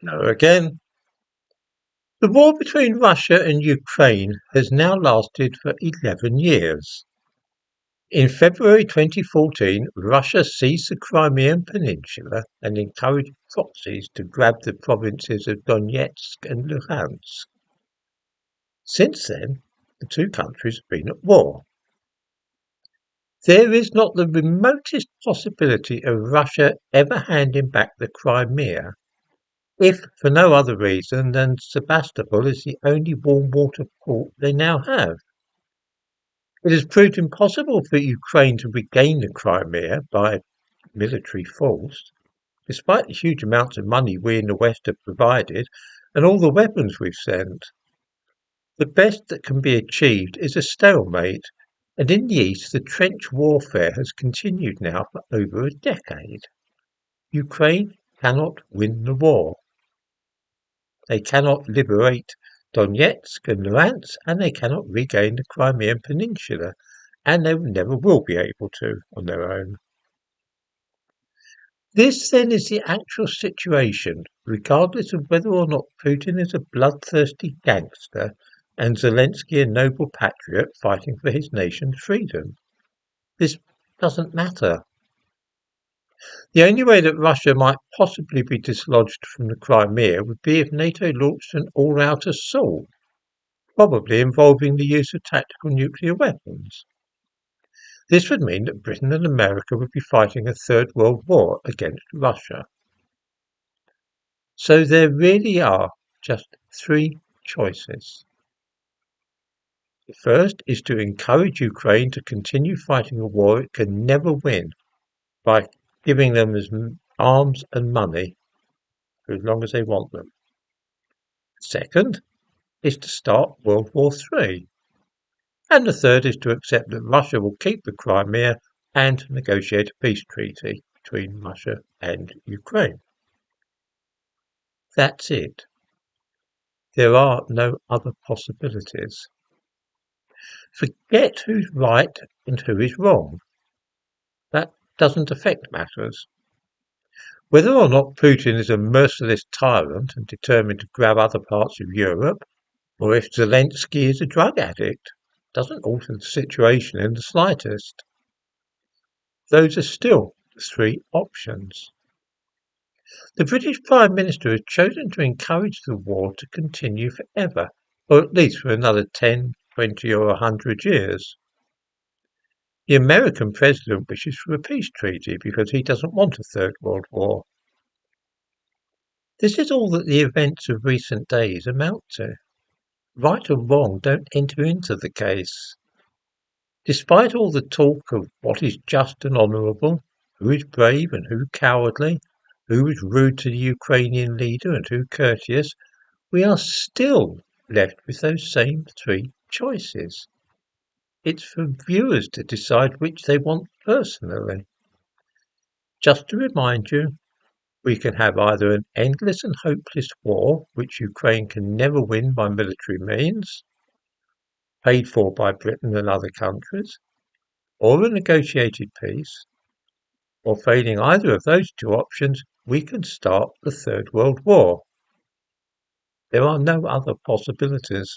No, again. The war between Russia and Ukraine has now lasted for 11 years. In February 2014, Russia seized the Crimean Peninsula and encouraged proxies to grab the provinces of Donetsk and Luhansk. Since then, the two countries have been at war. There is not the remotest possibility of Russia ever handing back the Crimea, if for no other reason than Sebastopol is the only warm water port they now have. It has proved impossible for Ukraine to regain the Crimea by military force, despite the huge amounts of money we in the West have provided and all the weapons we've sent. The best that can be achieved is a stalemate, and in the East the trench warfare has continued now for over a decade. Ukraine cannot win the war. They cannot liberate Donetsk and Luhansk, and they cannot regain the Crimean Peninsula, and they never will be able to on their own. This then is the actual situation, regardless of whether or not Putin is a bloodthirsty gangster and Zelensky a noble patriot fighting for his nation's freedom. This doesn't matter. The only way that Russia might possibly be dislodged from the Crimea would be if NATO launched an all-out assault, probably involving the use of tactical nuclear weapons. This would mean that Britain and America would be fighting a third world war against Russia. So there really are just three choices. The first is to encourage Ukraine to continue fighting a war it can never win by giving them arms and money for as long as they want them. Second is to start World War III. And the third is to accept that Russia will keep the Crimea and negotiate a peace treaty between Russia and Ukraine. That's it. There are no other possibilities. Forget who's right and who is wrong. That doesn't affect matters. Whether or not Putin is a merciless tyrant and determined to grab other parts of Europe, or if Zelensky is a drug addict, doesn't alter the situation in the slightest. Those are still the three options. The British Prime Minister has chosen to encourage the war to continue forever, or at least for another 10, 20 or 100 years. The American President wishes for a peace treaty because he doesn't want a third world war. This is all that the events of recent days amount to. Right or wrong don't enter into the case. Despite all the talk of what is just and honourable, who is brave and who cowardly, who was rude to the Ukrainian leader and who courteous, we are still left with those same three choices. It's for viewers to decide which they want personally. Just to remind you, we can have either an endless and hopeless war, which Ukraine can never win by military means, paid for by Britain and other countries, or a negotiated peace, or failing either of those two options, we can start the Third World War. There are no other possibilities.